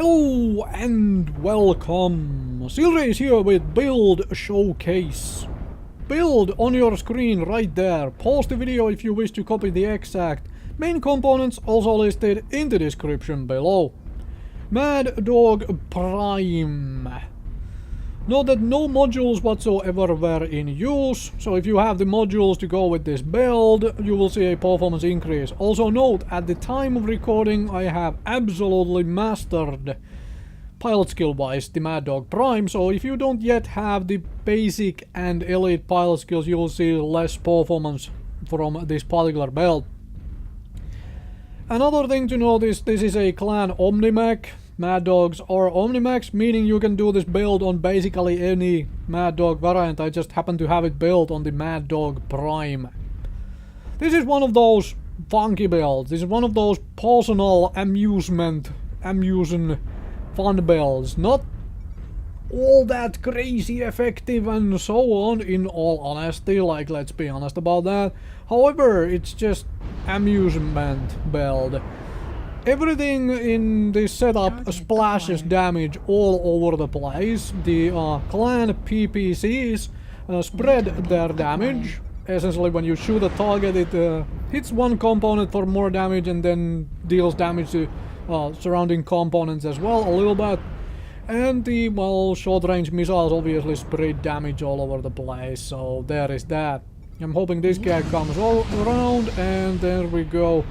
Hello and welcome! Silrace here with Build Showcase. Build on your screen right there. Pause the video if you wish to copy the exact main components, also listed in the description below. Mad Dog Prime. Note that no modules whatsoever were in use, so if you have the modules to go with this build, you will see a performance increase. Also note, at the time of recording I have absolutely mastered pilot skill wise the Mad Dog Prime, so if you don't yet have the basic and elite pilot skills, you will see less performance from this particular build. Another thing to note is this is a clan Omni-mech. Mad Dogs are Omni-mechs, meaning you can do this build on basically any Mad Dog variant. I just happen to have it built on the Mad Dog Prime. This is one of those funky builds. This is one of those personal amusing fun builds. Not all that crazy effective and so on, in all honesty, like, let's be honest about that. However, it's just amusement build. Everything in this setup splashes damage all over the place. The clan PPCs spread their damage. Essentially, when you shoot a target, it hits one component for more damage and then deals damage to surrounding components as well, a little bit. And the, well, short-range missiles obviously spread damage all over the place, so there is that. I'm hoping this guy comes all around, and there we go.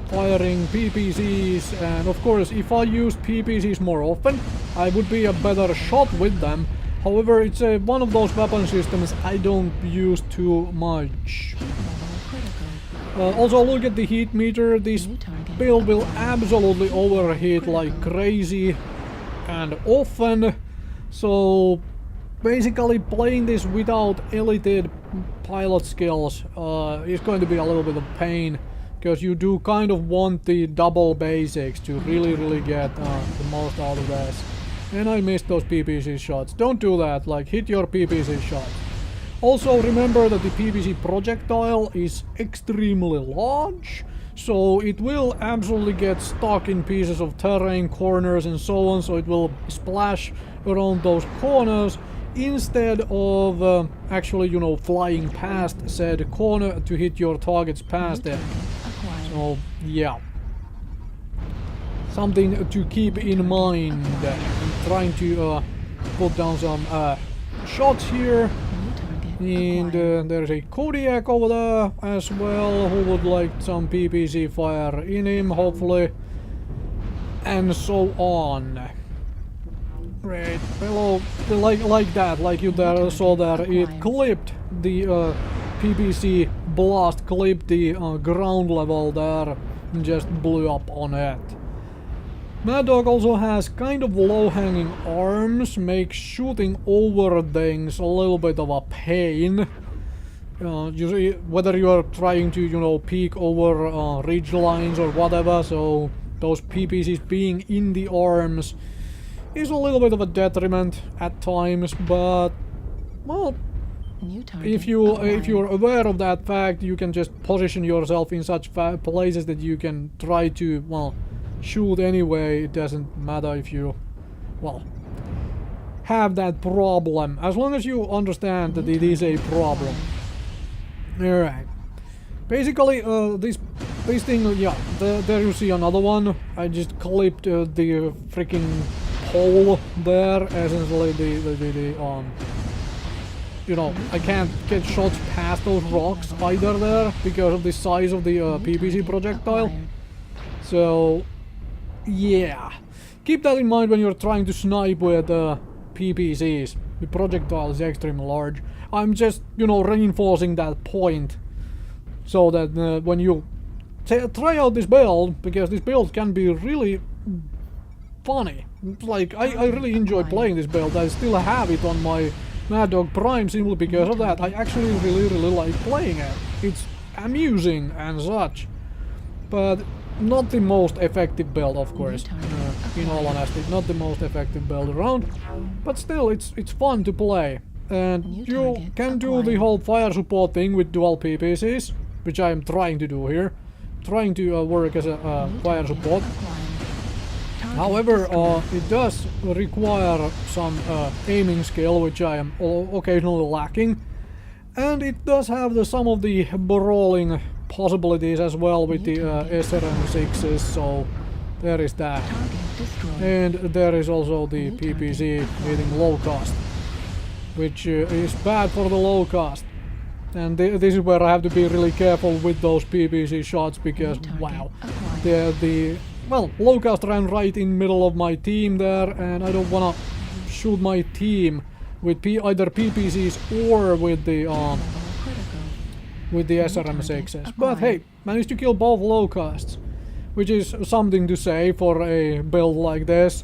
Firing PPCs, and of course if I used PPCs more often I would be a better shot with them. However, it's one of those weapon systems I don't use too much. Also look at the heat meter. This build will absolutely overheat like crazy and often, so basically playing this without elite pilot skills is going to be a little bit of pain. Because you do kind of want the double basics to really get the most out of this. And I missed those PPC shots. Don't do that, like hit your PPC shots. Also remember that the PPC projectile is extremely large, so it will absolutely get stuck in pieces of terrain, corners and so on, so it will splash around those corners instead of actually, you know, flying past said corner to hit your targets past it. So, yeah. Something to keep in mind. I'm trying to put down some shots here. And there's a Kodiak over there as well, who would like some PPC fire in him, hopefully. And so on. Right, below, like that, like you there saw there, it clipped the PPC blast, clipped the ground level there and just blew up on it. Mad Dog also has kind of low-hanging arms, makes shooting over things a little bit of a pain. Usually, whether you are trying to, you know, peek over ridge lines or whatever, so those PPCs being in the arms is a little bit of a detriment at times, but, well, if you're aware of that fact, you can just position yourself in such places that you can try to, well, shoot anyway. It doesn't matter if you, well, have that problem, as long as you understand that it is a problem. Alright. Basically, this thing, yeah, there you see another one. I just clipped the freaking hole there, essentially the you know, I can't get shots past those rocks either there because of the size of the PPC projectile. So, yeah. Keep that in mind when you're trying to snipe with PPCs. The projectile is extremely large. I'm just, you know, reinforcing that point so that when you try out this build, because this build can be really funny. Like, I really enjoy playing this build. I still have it on my Mad Dog Prime simply because of that. I actually really like playing it. It's amusing and such. But not the most effective build, of course. In all honesty, not the most effective build around. But still, it's fun to play. And you can do the whole fire support thing with dual PPCs, which I am trying to do here. Trying to work as a fire support. However, it does require some aiming skill, which I am occasionally lacking. And it does have some of the brawling possibilities as well with the SRM6s, so there is that. And there is also the PPC hitting low cost, which is bad for the low cost. And this is where I have to be really careful with those PPC shots, because wow, well, low cost ran right in middle of my team there, and I don't wanna shoot my team with either PPCs or with the SRM6s. But hey, managed to kill both low costs, which is something to say for a build like this,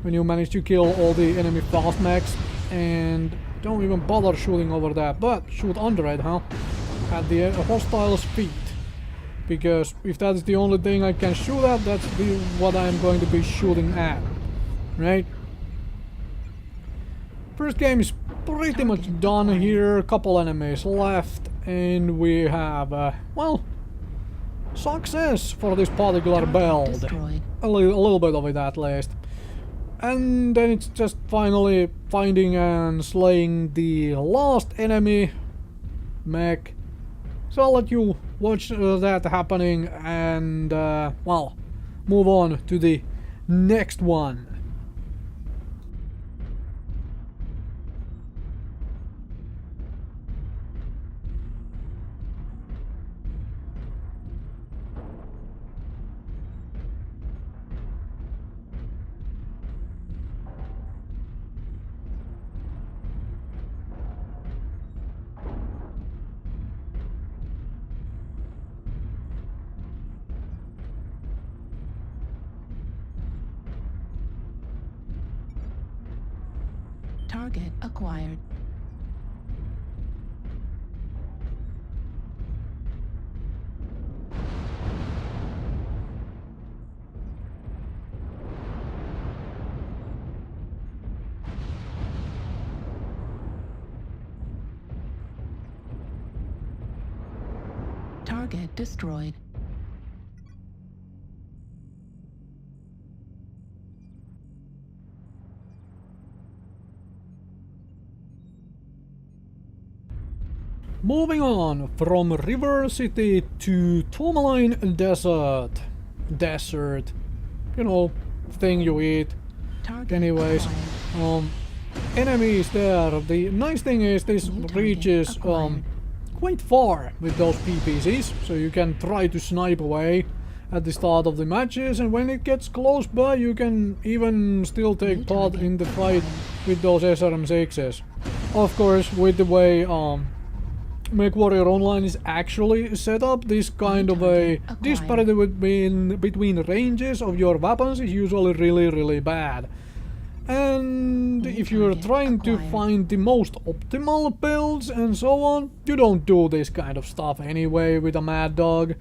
when you manage to kill all the enemy fast mechs and don't even bother shooting over that, but shoot under it, huh? At the hostile's feet. Because if that is the only thing I can shoot at, that's what I'm going to be shooting at, right? First game is pretty much done here, a couple enemies left, and we have, well, success for this particular build. A little bit of it at least. And then it's just finally finding and slaying the last enemy, mech. So I'll let you watch that happening and, well, move on to the next one. Target acquired. Target destroyed. Moving on from River City to Tourmaline Desert. Desert. You know, thing you eat. Anyways, enemies there. The nice thing is this reaches quite far with those PPCs, so you can try to snipe away at the start of the matches, and when it gets close by you can even still take part in the fight with those SRM6s. Of course, with the way Mechwarrior Online is actually set up, this kind of a disparity between ranges of your weapons is usually really bad. And if you're trying to find the most optimal builds and so on, you don't do this kind of stuff anyway with a Mad Dog.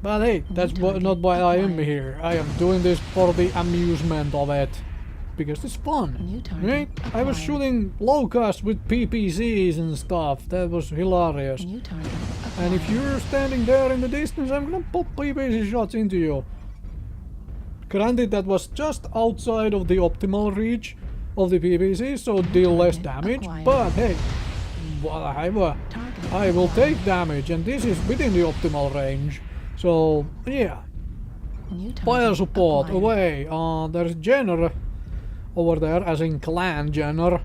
But hey, that's not why I am here. I am doing this for the amusement of it. Because it's fun, right? I was shooting low cost with PPCs and stuff. That was hilarious. And if you're standing there in the distance, I'm gonna pop PPC shots into you. Granted, that was just outside of the optimal reach of the PPC, so deal less damage. But hey, I will take damage, and this is within the optimal range. So yeah, fire support away. There's Jenner over there, as in clan Jenner.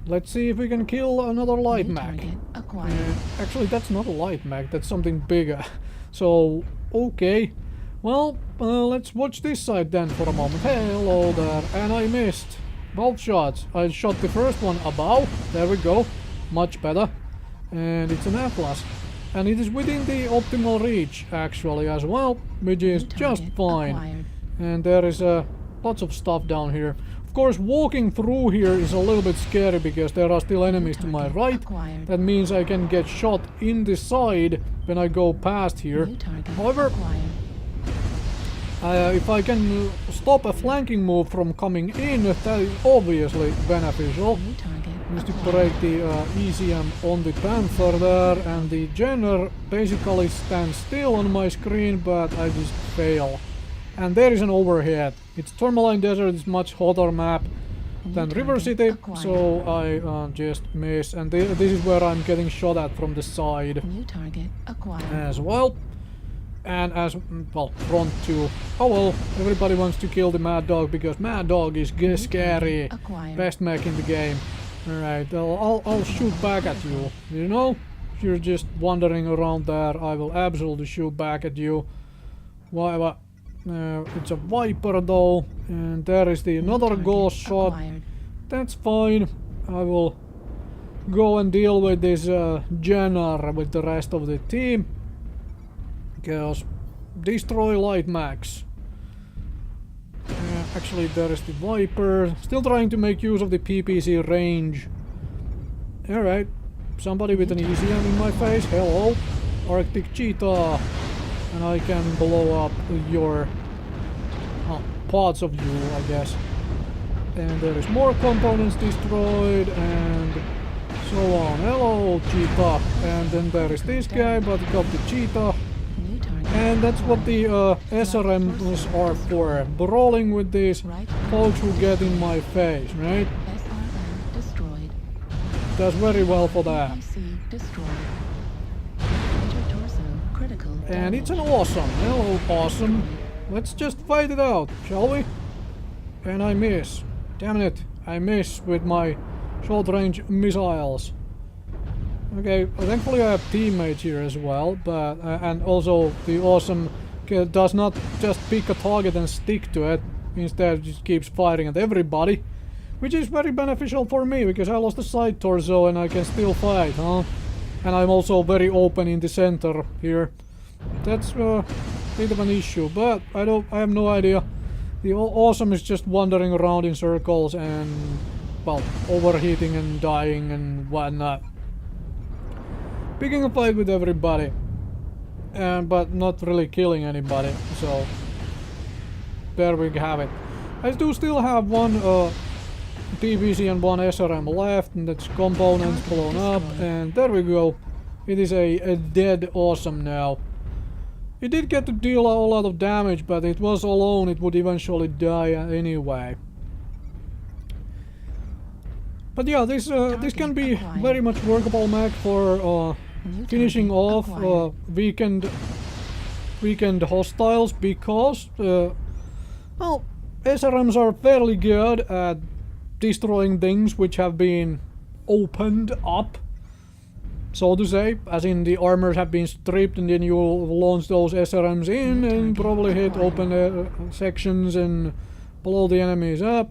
Let's see if we can kill another light mech. Actually, that's not a light mech, that's something bigger. So, okay. Well, let's watch this side then for a moment. Hello there, and I missed both shots. I shot the first one above, there we go, much better. And it's an Atlas. And it is within the optimal reach, actually, as well, which is just fine. And there is lots of stuff down here. Of course, walking through here is a little bit scary because there are still enemies to my right. That means I can get shot in the side when I go past here. However, if I can stop a flanking move from coming in, that is obviously beneficial. Just to break the ECM on the Panther there, and the Jenner basically stands still on my screen, but I just fail And there is an overhead. It's Tourmaline Desert, it's much hotter map than River City, so I just miss. And this is where I'm getting shot at from the side New target acquired. as well. And as well, front too. Oh well, everybody wants to kill the Mad Dog because Mad Dog is scary. Acquired. Best mech in the game. Alright, I'll shoot back at you. You know? If you're just wandering around there, I will absolutely shoot back at you. Why? It's a Viper though, and there is the another ghost shot. Acquired. That's fine. I will go and deal with this Jenner with the rest of the team. Because destroy light max. Actually, there is the Viper. Still trying to make use of the PPC range. Alright. Somebody with an ECM in my face. Hello. Arctic Cheetah. And I can blow up your parts of you, I guess. And there is more components destroyed and so on. Hello, Cheetah. And then there is this guy, but got the Cheetah. New target. And that's what the SRMs are for. Brawling with these folks who get in my face, right? SRM destroyed. Does very well for that. PPC destroyed. Major torso critical. And it's an damage. awesome. Hello, awesome. Let's just fight it out, shall we? And I miss. Damn it. I miss with my short-range missiles. Okay, thankfully I have teammates here as well, but and also the awesome does not just pick a target and stick to it. Instead, just keeps firing at everybody, which is very beneficial for me because I lost the side torso and I can still fight, huh? And I'm also very open in the center here. That's a bit of an issue, but I have no idea. The awesome is just wandering around in circles and, well, overheating and dying and whatnot. Picking a fight with everybody, but not really killing anybody, so there we have it. I do still have one PPC and one SRM left, and that's components blown up, and there we go. It is a dead awesome now. It did get to deal a lot of damage, but it was alone, it would eventually die anyway. But yeah, this can be very much workable mech for finishing off weakened hostiles because, well, SRMs are fairly good at destroying things which have been opened up, so to say, as in the armors have been stripped and then you launch those SRMs in and probably hit open sections and blow the enemies up.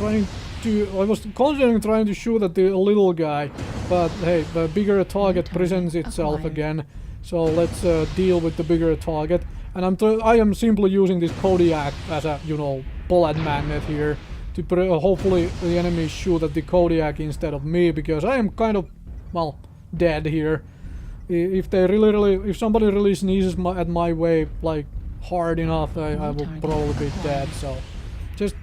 I was considering trying to shoot at the little guy, but hey, the bigger target presents itself again, so let's deal with the bigger target. And I am simply using this Kodiak as a, you know, bullet magnet here to hopefully the enemies shoot at the Kodiak instead of me, because I am kind of, well, dead here. If somebody really sneezes at my way like hard enough, I will probably be dead. So just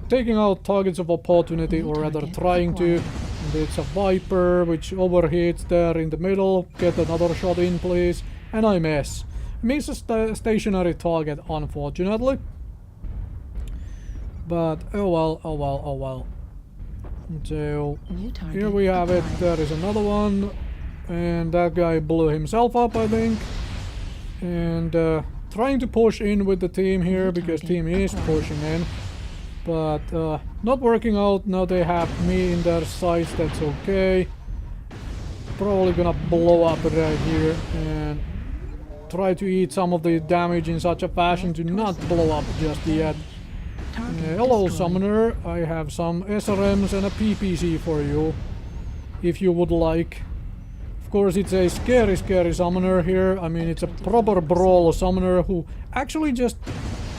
taking out targets of opportunity, or rather trying to. And it's a Viper which overheats there in the middle. Get another shot in, please. And I miss. Miss a stationary target, unfortunately. But oh well, oh well, oh well. So here we have it. There is another one, and that guy blew himself up, I think. And trying to push in with the team here because team is pushing in, but not working out. Now they have me in their sights. That's okay. Probably gonna blow up right here and try to eat some of the damage in such a fashion to not blow up just yet. Hello, Summoner. I have some SRMs and a PPC for you, if you would like. Of course, it's a scary, scary Summoner here. I mean, it's a proper brawl Summoner who actually just,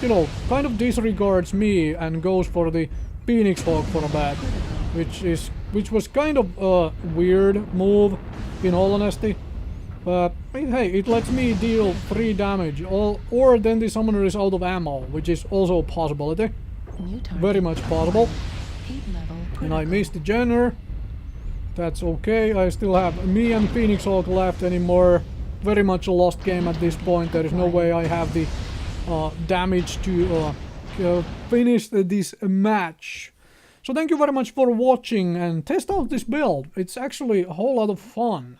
you know, kind of disregards me and goes for the Phoenix Hawk for a bat, which was kind of a weird move, in all honesty. But hey, it lets me deal 3 damage, or then the Summoner is out of ammo, which is also a possibility. Very much possible. And I missed the Jenner. That's okay. I still have me and Phoenix Hawk left anymore. Very much a lost game at this point. There is no way I have the damage to finish this match. So thank you very much for watching and test out this build. It's actually a whole lot of fun.